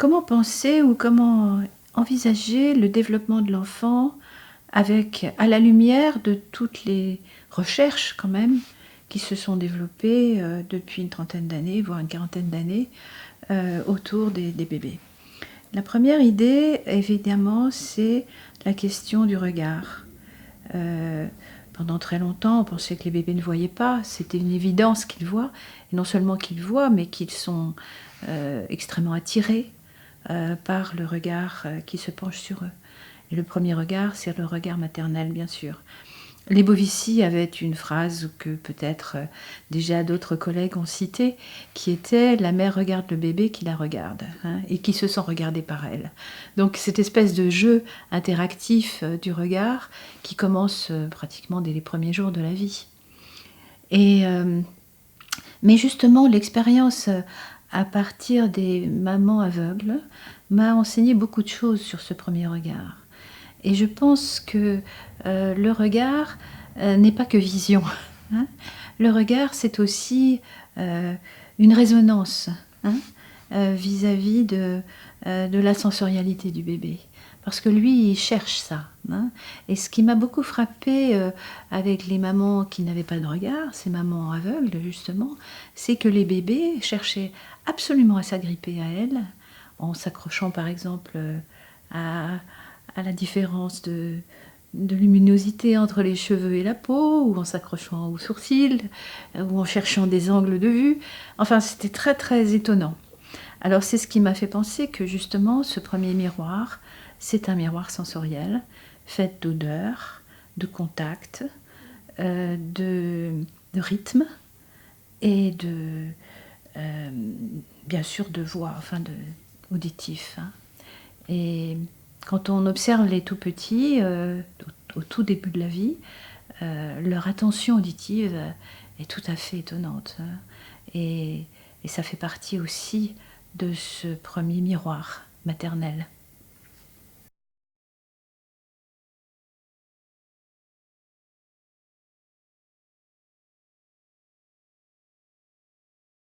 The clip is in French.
Comment penser ou comment envisager le développement de l'enfant à la lumière de toutes les recherches quand même qui se sont développées depuis une trentaine d'années, voire une quarantaine d'années, autour des bébés. La première idée, évidemment, c'est la question du regard. Pendant très longtemps, on pensait que les bébés ne voyaient pas. C'était une évidence qu'ils voient. Et non seulement qu'ils voient, mais qu'ils sont extrêmement attirés par le regard qui se penche sur eux. Et le premier regard, c'est le regard maternel, bien sûr. Les Bovici avaient une phrase que peut-être déjà d'autres collègues ont citée, qui était « la mère regarde le bébé qui la regarde hein, et qui se sent regardé par elle ». Donc cette espèce de jeu interactif du regard qui commence pratiquement dès les premiers jours de la vie. Mais justement, l'expérience à partir des mamans aveugles m'a enseigné beaucoup de choses sur ce premier regard. Et je pense que le regard n'est pas que vision. Hein. Le regard, c'est aussi une résonance hein, vis-à-vis de la sensorialité du bébé. Parce que lui, il cherche ça. Hein. Et ce qui m'a beaucoup frappée avec les mamans qui n'avaient pas de regard, ces mamans aveugles justement, c'est que les bébés cherchaient absolument à s'agripper à elles, en s'accrochant par exemple à la différence de luminosité entre les cheveux et la peau, ou en s'accrochant aux sourcils, ou en cherchant des angles de vue. Enfin, c'était très très étonnant. Alors c'est ce qui m'a fait penser que justement ce premier miroir, c'est un miroir sensoriel, fait d'odeur, de contact, de rythme et bien sûr de voix, enfin auditif. Hein. Et quand on observe les tout petits, au tout début de la vie, leur attention auditive est tout à fait étonnante. Hein. Et ça fait partie aussi de ce premier miroir maternel.